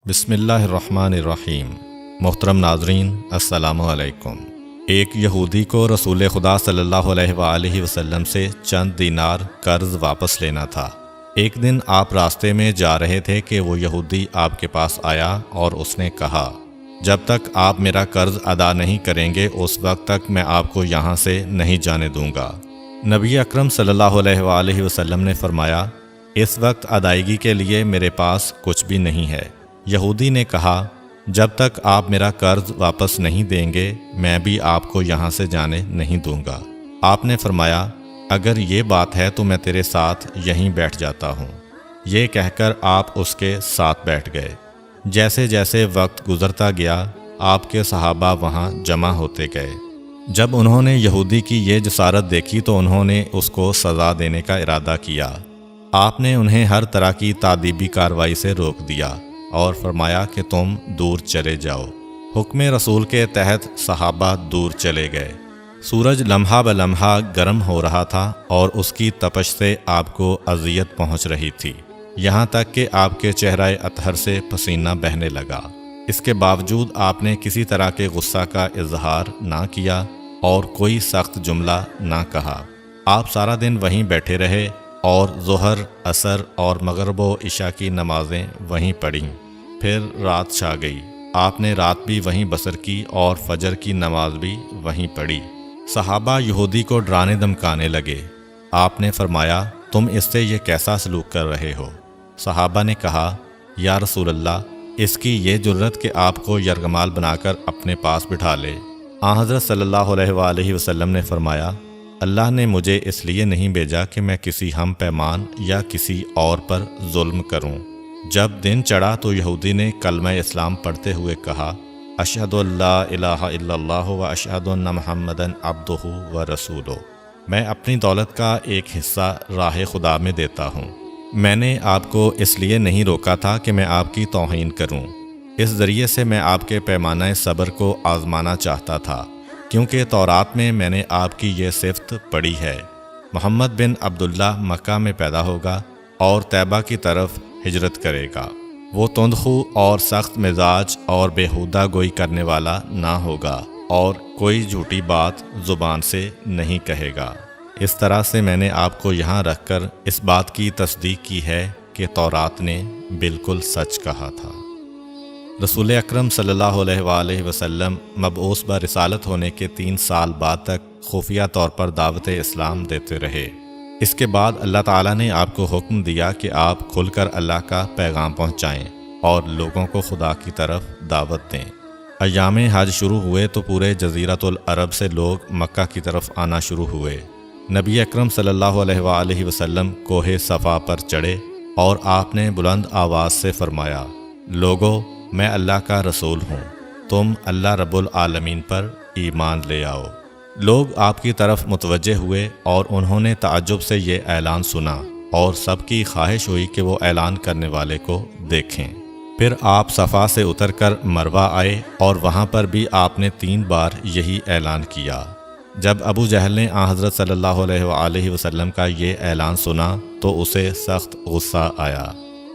بسم اللہ الرحمن الرحیم۔ محترم ناظرین، السلام علیکم۔ ایک یہودی کو رسول خدا صلی اللہ علیہ وآلہ وسلم سے چند دینار قرض واپس لینا تھا۔ ایک دن آپ راستے میں جا رہے تھے کہ وہ یہودی آپ کے پاس آیا اور اس نے کہا، جب تک آپ میرا قرض ادا نہیں کریں گے اس وقت تک میں آپ کو یہاں سے نہیں جانے دوں گا۔ نبی اکرم صلی اللہ علیہ وآلہ وسلم نے فرمایا، اس وقت ادائیگی کے لیے میرے پاس کچھ بھی نہیں ہے۔ یہودی نے کہا، جب تک آپ میرا قرض واپس نہیں دیں گے میں بھی آپ کو یہاں سے جانے نہیں دوں گا۔ آپ نے فرمایا، اگر یہ بات ہے تو میں تیرے ساتھ یہیں بیٹھ جاتا ہوں۔ یہ کہہ کر آپ اس کے ساتھ بیٹھ گئے۔ جیسے جیسے وقت گزرتا گیا آپ کے صحابہ وہاں جمع ہوتے گئے۔ جب انہوں نے یہودی کی یہ جسارت دیکھی تو انہوں نے اس کو سزا دینے کا ارادہ کیا۔ آپ نے انہیں ہر طرح کی تادیبی کارروائی سے روک دیا اور فرمایا کہ تم دور چلے جاؤ۔ حکم رسول کے تحت صحابہ دور چلے گئے۔ سورج لمحہ بلمحہ گرم ہو رہا تھا اور اس کی تپش سے آپ کو اذیت پہنچ رہی تھی، یہاں تک کہ آپ کے چہرہ اطہر سے پسینہ بہنے لگا۔ اس کے باوجود آپ نے کسی طرح کے غصہ کا اظہار نہ کیا اور کوئی سخت جملہ نہ کہا۔ آپ سارا دن وہیں بیٹھے رہے اور ظہر، عصر اور مغرب و عشاء کی نمازیں وہیں پڑھیں۔ پھر رات چھا گئی۔ آپ نے رات بھی وہیں بسر کی اور فجر کی نماز بھی وہیں پڑھی۔ صحابہ یہودی کو ڈرانے دھمکانے لگے۔ آپ نے فرمایا، تم اس سے یہ کیسا سلوک کر رہے ہو؟ صحابہ نے کہا، یا رسول اللہ، اس کی یہ جرت کہ آپ کو یرغمال بنا کر اپنے پاس بٹھا لے۔ آن حضرت صلی اللہ علیہ وآلہ وسلم نے فرمایا، اللہ نے مجھے اس لیے نہیں بھیجا کہ میں کسی ہم پیمان یا کسی اور پر ظلم کروں۔ جب دن چڑھا تو یہودی نے کلمہ اسلام پڑھتے ہوئے کہا، اشہد ان لا الہ الا اللہ و اشہد ان محمدً عبدہ و رسولہ۔ میں اپنی دولت کا ایک حصہ راہ خدا میں دیتا ہوں۔ میں نے آپ کو اس لیے نہیں روکا تھا کہ میں آپ کی توہین کروں۔ اس ذریعے سے میں آپ کے پیمانہ صبر کو آزمانا چاہتا تھا، کیونکہ تورات میں نے آپ کی یہ صفت پڑھی ہے، محمد بن عبداللہ مکہ میں پیدا ہوگا اور طیبہ کی طرف ہجرت کرے گا۔ وہ تندخو اور سخت مزاج اور بیہودہ گوئی کرنے والا نہ ہوگا اور کوئی جھوٹی بات زبان سے نہیں کہے گا۔ اس طرح سے میں نے آپ کو یہاں رکھ کر اس بات کی تصدیق کی ہے کہ تورات نے بالکل سچ کہا تھا۔ رسول اکرم صلی اللہ علیہ وآلہ وسلم مبعوث برسالت ہونے کے 3 سال بعد تک خفیہ طور پر دعوت اسلام دیتے رہے۔ اس کے بعد اللہ تعالیٰ نے آپ کو حکم دیا کہ آپ کھل کر اللہ کا پیغام پہنچائیں اور لوگوں کو خدا کی طرف دعوت دیں۔ ایام حج شروع ہوئے تو پورے جزیرۃ العرب سے لوگ مکہ کی طرف آنا شروع ہوئے۔ نبی اکرم صلی اللہ علیہ وآلہ وسلم کوہ صفا پر چڑھے اور آپ نے بلند آواز سے فرمایا، لوگو، میں اللہ کا رسول ہوں، تم اللہ رب العالمین پر ایمان لے آؤ۔ لوگ آپ کی طرف متوجہ ہوئے اور انہوں نے تعجب سے یہ اعلان سنا اور سب کی خواہش ہوئی کہ وہ اعلان کرنے والے کو دیکھیں۔ پھر آپ صفا سے اتر کر مروہ آئے اور وہاں پر بھی آپ نے 3 بار یہی اعلان کیا۔ جب ابو جہل نے آن حضرت صلی اللہ علیہ وآلہ وسلم کا یہ اعلان سنا تو اسے سخت غصہ آیا۔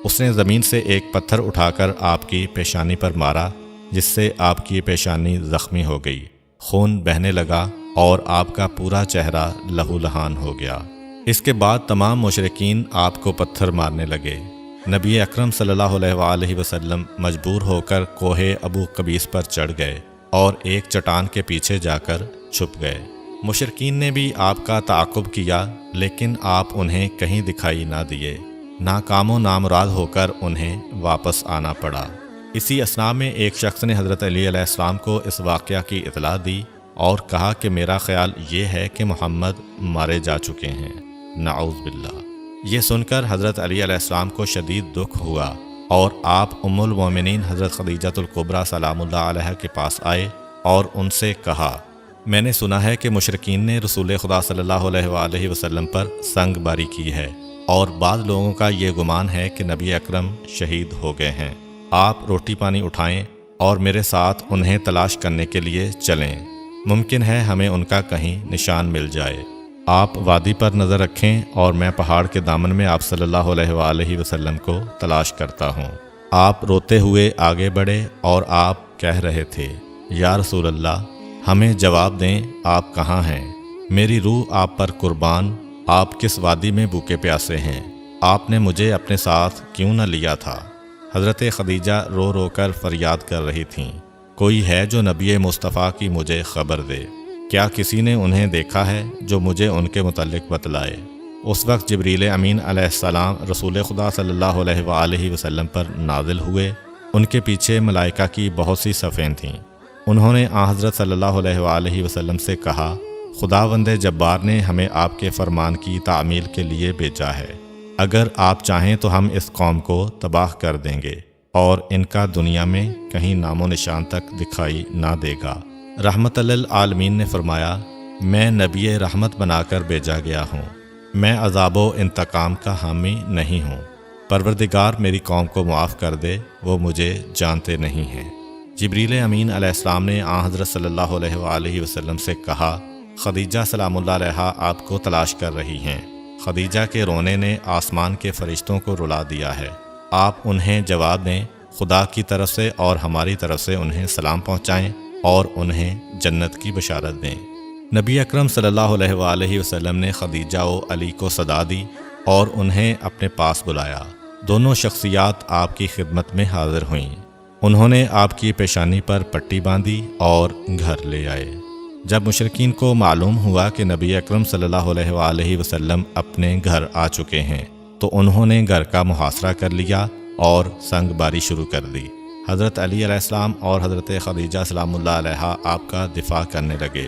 اس نے زمین سے ایک پتھر اٹھا کر آپ کی پیشانی پر مارا، جس سے آپ کی پیشانی زخمی ہو گئی، خون بہنے لگا اور آپ کا پورا چہرہ لہو لہان ہو گیا۔ اس کے بعد تمام مشرکین آپ کو پتھر مارنے لگے۔ نبی اکرم صلی اللہ علیہ وآلہ وسلم مجبور ہو کر کوہ ابو قبیس پر چڑھ گئے اور ایک چٹان کے پیچھے جا کر چھپ گئے۔ مشرکین نے بھی آپ کا تعاقب کیا لیکن آپ انہیں کہیں دکھائی نہ دیے۔ ناکام و نامراد ہو کر انہیں واپس آنا پڑا۔ اسی اثناء میں ایک شخص نے حضرت علی علیہ السلام کو اس واقعہ کی اطلاع دی اور کہا کہ میرا خیال یہ ہے کہ محمد مارے جا چکے ہیں، نعوذ باللہ۔ یہ سن کر حضرت علی علیہ السلام کو شدید دکھ ہوا اور آپ ام المومنین حضرت خدیجہ الکبریٰ سلام اللہ علیہ کے پاس آئے اور ان سے کہا، میں نے سنا ہے کہ مشرکین نے رسول خدا صلی اللہ علیہ وآلہ وسلم پر سنگ باری کی ہے اور بعض لوگوں کا یہ گمان ہے کہ نبی اکرم شہید ہو گئے ہیں۔ آپ روٹی پانی اٹھائیں اور میرے ساتھ انہیں تلاش کرنے کے لیے چلیں، ممکن ہے ہمیں ان کا کہیں نشان مل جائے۔ آپ وادی پر نظر رکھیں اور میں پہاڑ کے دامن میں آپ صلی اللہ علیہ وآلہ وسلم کو تلاش کرتا ہوں۔ آپ روتے ہوئے آگے بڑھے اور آپ کہہ رہے تھے، یا رسول اللہ، ہمیں جواب دیں، آپ کہاں ہیں؟ میری روح آپ پر قربان، آپ کس وادی میں بھوکے پیاسے ہیں؟ آپ نے مجھے اپنے ساتھ کیوں نہ لیا تھا؟ حضرت خدیجہ رو رو کر فریاد کر رہی تھیں، کوئی ہے جو نبی مصطفیٰ کی مجھے خبر دے؟ کیا کسی نے انہیں دیکھا ہے جو مجھے ان کے متعلق بتلائے؟ اس وقت جبریل امین علیہ السلام رسول خدا صلی اللہ علیہ وآلہ وسلم پر نازل ہوئے۔ ان کے پیچھے ملائکہ کی بہت سی صفیں تھیں۔ انہوں نے حضرت صلی اللہ علیہ وآلہ وسلم سے کہا، خداوند جبار نے ہمیں آپ کے فرمان کی تعمیل کے لیے بھیجا ہے۔ اگر آپ چاہیں تو ہم اس قوم کو تباہ کر دیں گے اور ان کا دنیا میں کہیں نام و نشان تک دکھائی نہ دے گا۔ رحمت للعالمین نے فرمایا، میں نبی رحمت بنا کر بھیجا گیا ہوں، میں عذاب و انتقام کا حامی نہیں ہوں۔ پروردگار میری قوم کو معاف کر دے، وہ مجھے جانتے نہیں ہیں۔ جبریل امین علیہ السلام نے حضرت صلی اللہ علیہ وآلہ وسلم سے کہا، خدیجہ سلام اللہ علیہا آپ کو تلاش کر رہی ہیں۔ خدیجہ کے رونے نے آسمان کے فرشتوں کو رلا دیا ہے، آپ انہیں جواب دیں، خدا کی طرف سے اور ہماری طرف سے انہیں سلام پہنچائیں اور انہیں جنت کی بشارت دیں۔ نبی اکرم صلی اللہ علیہ وآلہ وسلم نے خدیجہ و علی کو صدا دی اور انہیں اپنے پاس بلایا۔ دونوں شخصیات آپ کی خدمت میں حاضر ہوئیں۔ انہوں نے آپ کی پیشانی پر پٹی باندھی اور گھر لے آئے۔ جب مشرکین کو معلوم ہوا کہ نبی اکرم صلی اللہ علیہ وآلہ وسلم اپنے گھر آ چکے ہیں تو انہوں نے گھر کا محاصرہ کر لیا اور سنگ باری شروع کر دی۔ حضرت علی علیہ السلام اور حضرت خدیجہ سلام اللہ علیہا آپ کا دفاع کرنے لگے۔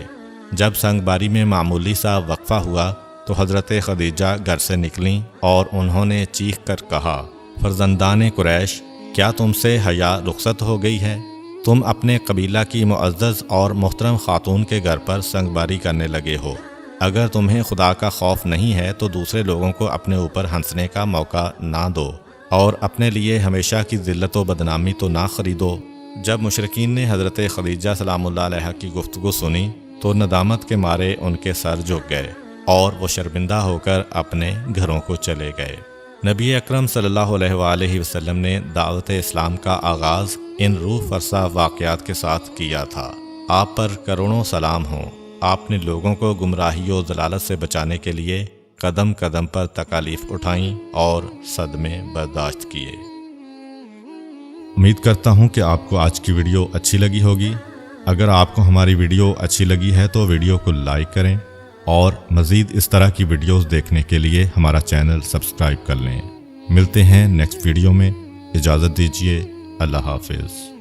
جب سنگ باری میں معمولی سا وقفہ ہوا تو حضرت خدیجہ گھر سے نکلیں اور انہوں نے چیخ کر کہا، فرزندان قریش، کیا تم سے حیا رخصت ہو گئی ہے؟ تم اپنے قبیلہ کی معزز اور محترم خاتون کے گھر پر سنگ باری کرنے لگے ہو۔ اگر تمہیں خدا کا خوف نہیں ہے تو دوسرے لوگوں کو اپنے اوپر ہنسنے کا موقع نہ دو اور اپنے لیے ہمیشہ کی ذلت و بدنامی تو نہ خریدو۔ جب مشرکین نے حضرت خدیجہ سلام اللہ علیہا کی گفتگو سنی تو ندامت کے مارے ان کے سر جھک گئے اور وہ شرمندہ ہو کر اپنے گھروں کو چلے گئے۔ نبی اکرم صلی اللہ علیہ وآلہ وسلم نے دعوت اسلام کا آغاز ان روح فرسا واقعات کے ساتھ کیا تھا۔ آپ پر کروڑوں سلام ہوں۔ آپ نے لوگوں کو گمراہی و ضلالت سے بچانے کے لیے قدم قدم پر تکالیف اٹھائیں اور صدمے برداشت کیے۔ امید کرتا ہوں کہ آپ کو آج کی ویڈیو اچھی لگی ہوگی۔ اگر آپ کو ہماری ویڈیو اچھی لگی ہے تو ویڈیو کو لائک کریں اور مزید اس طرح کی ویڈیوز دیکھنے کے لیے ہمارا چینل سبسکرائب کر لیں۔ ملتے ہیں نیکسٹ ویڈیو میں، اجازت دیجیے، اللہ حافظ۔